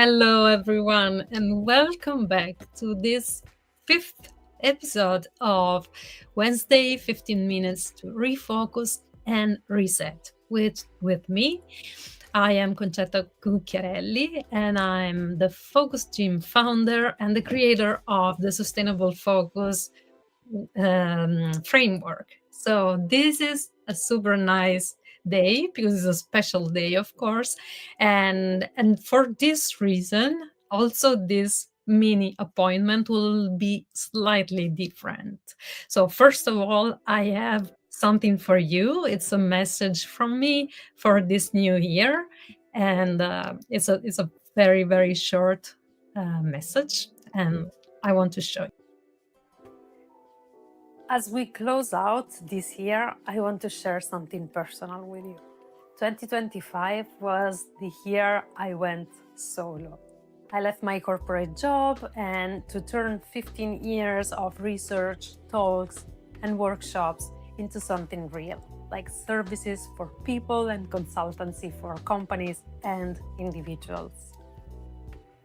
Hello, everyone, and welcome back to this fifth episode of Wednesday 15 Minutes to Refocus and Reset. With me, I am Concetta Cucchiarelli, and I'm the Focus Gym founder and the creator of the Sustainable Focus framework. So, this is a super nice day because it's a special day, of course, and for this reason also this mini appointment will be slightly different. So first of all, I have something for you. It's a message from me for this new year, and it's a very short message, and I want to show you. As we close out this year, I want to share something personal with you. 2025 was the year I went solo. I left my corporate job and to turn 15 years of research, talks, and workshops into something real, like services for people and consultancy for companies and individuals.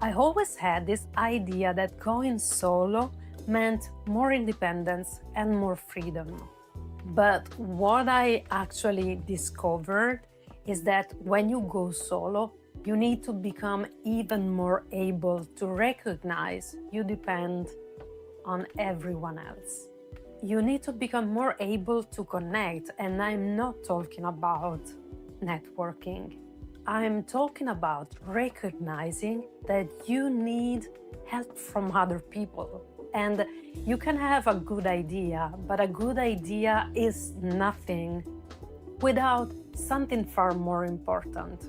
I always had this idea that going solo meant more independence and more freedom. But what I actually discovered is that when you go solo, you need to become even more able to recognize you depend on everyone else. You need to become more able to connect, and I'm not talking about networking. I'm talking about recognizing that you need help from other people. And you can have a good idea, but a good idea is nothing without something far more important.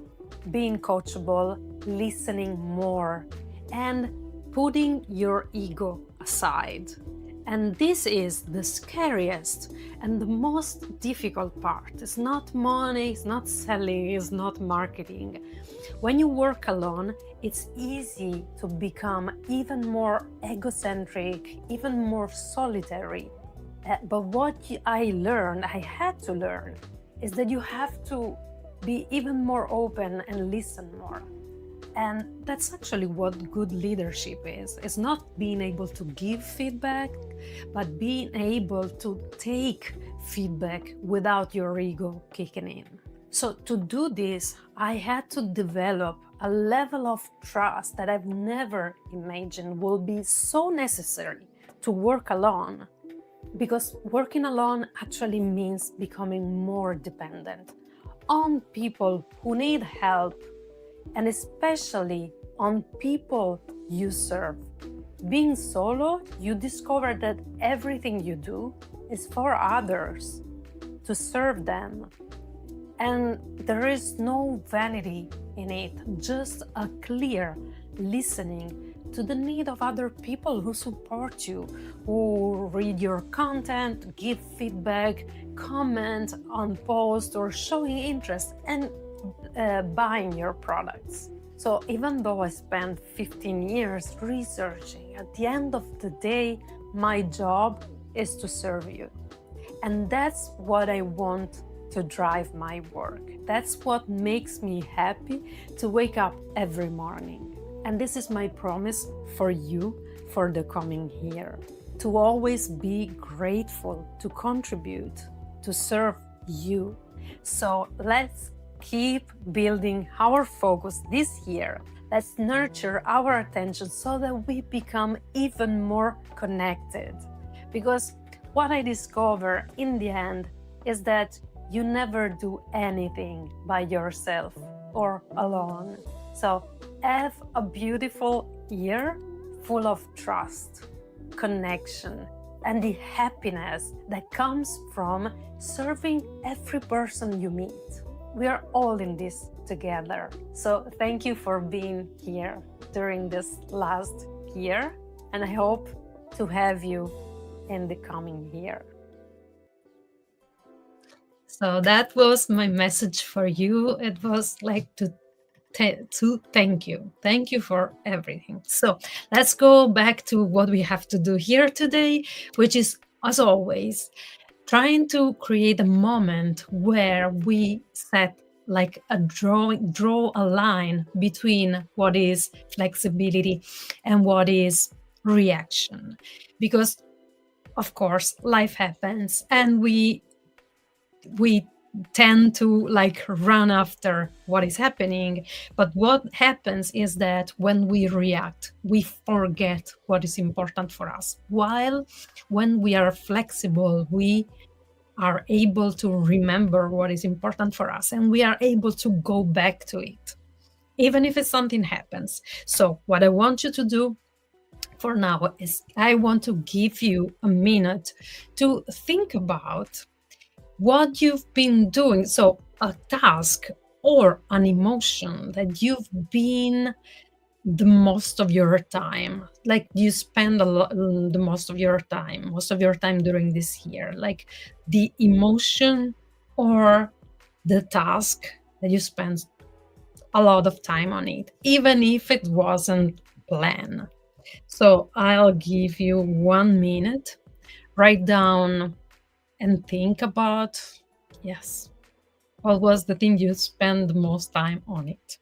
Being coachable, listening more, and putting your ego aside. And this is the scariest and the most difficult part. It's not money, it's not selling, it's not marketing. When you work alone, it's easy to become even more egocentric, even more solitary. But what I had to learn, is that you have to be even more open and listen more. And that's actually what good leadership is. It's not being able to give feedback, but being able to take feedback without your ego kicking in. So to do this, I had to develop a level of trust that I've never imagined will be so necessary to work alone. Because working alone actually means becoming more dependent on people who need help, and especially on people you serve. Being solo, you discover that everything you do is for others, to serve them. And there is no vanity in it, just a clear listening to the need of other people who support you, who read your content, give feedback, comment on posts, or showing interest and buying your products. So even though I spent 15 years researching, at the end of the day, my job is to serve you. And that's what I want to drive my work. That's what makes me happy to wake up every morning. And this is my promise for you for the coming year, to always be grateful, to contribute, to serve you. So let's keep building our focus this year. Let's nurture our attention so that we become even more connected. Because what I discover in the end is that you never do anything by yourself or alone. So have a beautiful year full of trust, connection, and the happiness that comes from serving every person you meet. We are all in this together. So thank you for being here during this last year, and I hope to have you in the coming year. So that was my message for you. It was like to thank you. Thank you for everything. So let's go back to what we have to do here today, which is, as always, trying to create a moment where we set like a draw a line between what is flexibility and what is reaction, because of course life happens and we tend to like run after what is happening, but what happens is that when we react we forget what is important for us, while when we are flexible we are able to remember what is important for us and we are able to go back to it even if it's something happens. So what I want you to do for now is I want to give you a minute to think about what you've been doing. So, a task or an emotion that you've been the most of your time, like you spend a lot, the most of your time during this year, like the emotion or the task that you spend a lot of time on it, even if it wasn't planned. So, I'll give you 1 minute, write down and think about, yes, what was the thing you spend the most time on it?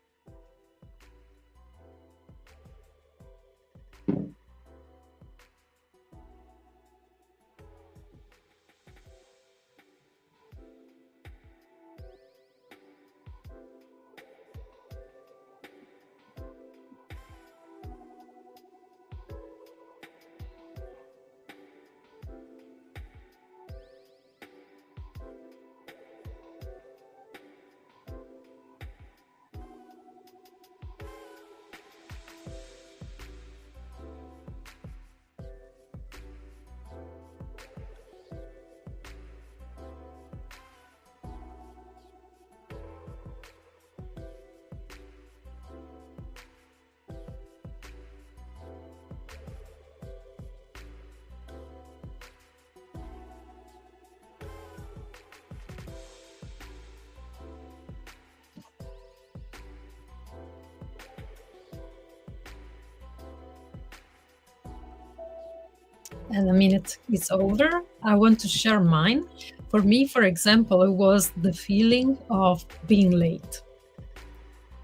And a minute is over. I want to share mine. For me, for example, it was the feeling of being late.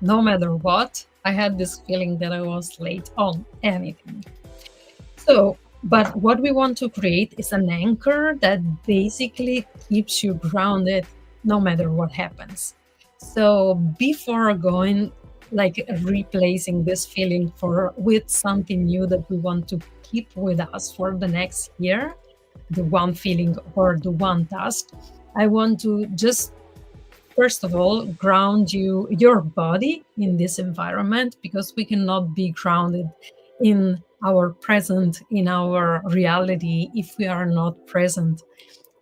No matter what, I had this feeling that I was late on anything. So, but what we want to create is an anchor that basically keeps you grounded no matter what happens. So, before going like replacing this feeling for with something new that we want to keep with us for the next year, the one feeling or the one task, I want to just first of all ground your body in this environment, because we cannot be grounded in our present, in our reality, if we are not present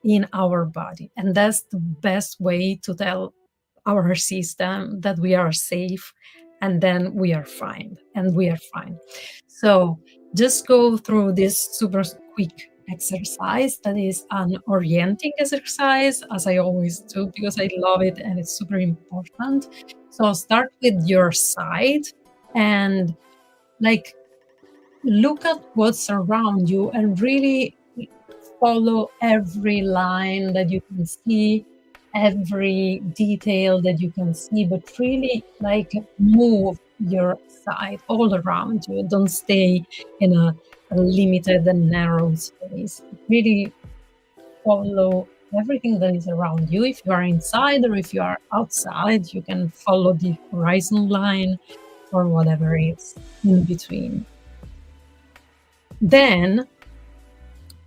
in our body. And that's the best way to tell our system that we are safe, and then we are fine, and we are fine. So just go through this super quick exercise that is an orienting exercise, as I always do, because I love it and it's super important. So start with your side and like look at what's around you and really follow every line that you can see, every detail that you can see, but really like move your side all around you. Don't stay in a limited and narrow space. Really follow everything that is around you. If you are inside or if you are outside, you can follow the horizon line or whatever is in between. Then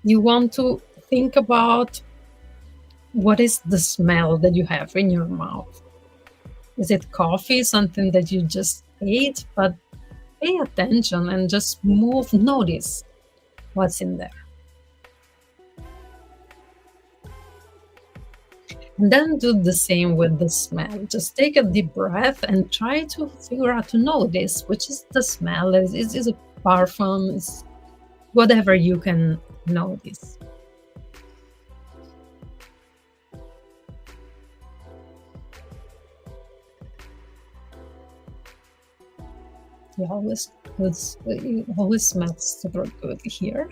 you want to think about what is the smell that you have in your mouth. Is it coffee, something that you just ate? But pay attention and just move, notice what's in there. And then do the same with the smell. Just take a deep breath and try to figure out to notice which is the smell. Is it parfum? Is whatever you can notice. It always smells super good here.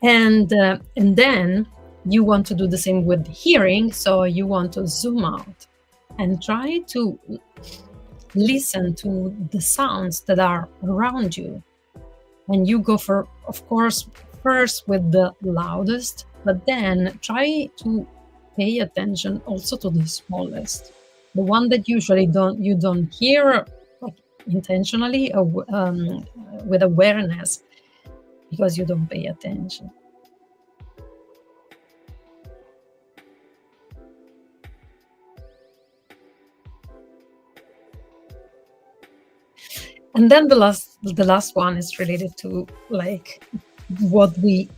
And then you want to do the same with the hearing. So you want to zoom out and try to listen to the sounds that are around you. And you go for, of course, first with the loudest, but then try to pay attention also to the smallest, the one that usually don't hear, like intentionally, with awareness, because you don't pay attention. And then the last one is related to like what we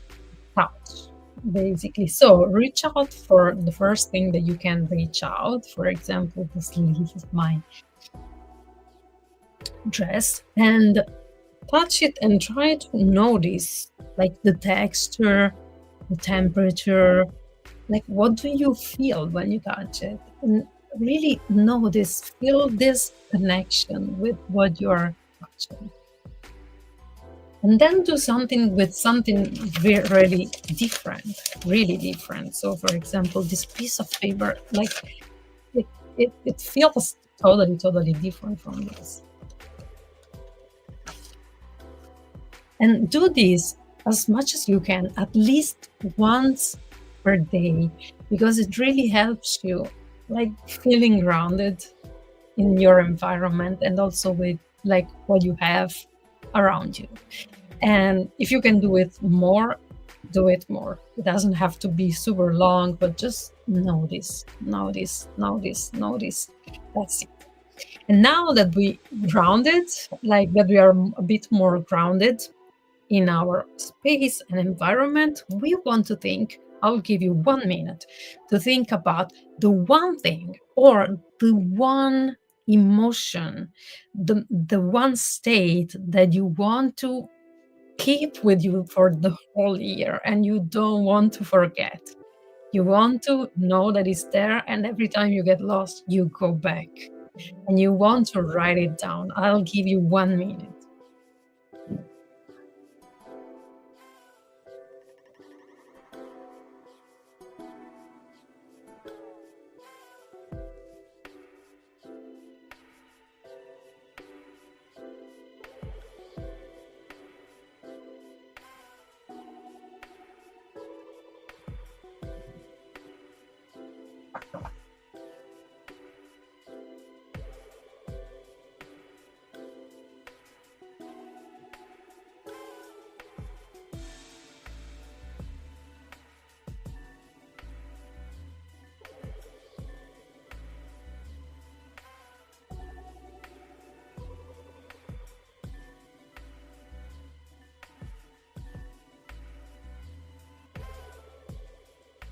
touch, basically. So reach out for the first thing that you can reach out. For example, the sleeve of my dress, and touch it and try to notice like the texture, the temperature, like what do you feel when you touch it? And really notice, feel this connection with what you're touching. And then do something with something really different, really different. So for example, this piece of paper, like it feels totally different from this. And do this as much as you can, at least once per day, because it really helps you like feeling grounded in your environment and also with like what you have around you. And if you can do it more, do it more. It doesn't have to be super long, but just notice, notice, notice, notice. That's it. And now that we grounded, like that we are a bit more grounded in our space and environment, we want to think. I'll give you 1 minute to think about the one thing or the one emotion, the one state that you want to keep with you for the whole year and you don't want to forget. You want to know that it's there, and every time you get lost, you go back and you want to write it down. I'll give you 1 minute.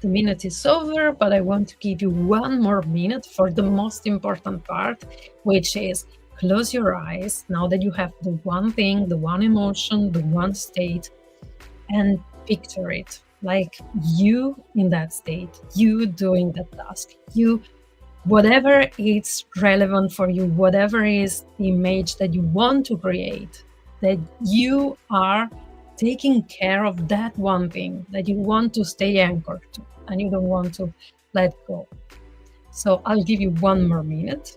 The minute is over, but I want to give you 1 more minute for the most important part, which is close your eyes now that you have the one thing, the one emotion, the one state, and picture it like you in that state, you doing that task, you, whatever is relevant for you, whatever is the image that you want to create, that you are taking care of that one thing that you want to stay anchored to and you don't want to let go. So I'll give you 1 more minute.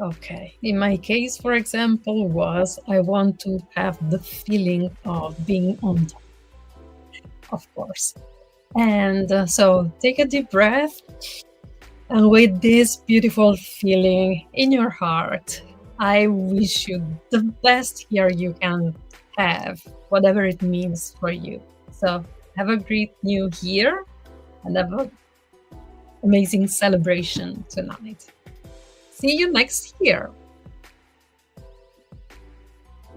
Okay. In my case, for example, was I want to have the feeling of being on top, of course. And so take a deep breath And with this beautiful feeling in your heart, I wish you the best year you can have, whatever it means for you. So have a great new year and have an amazing celebration tonight. See you next year.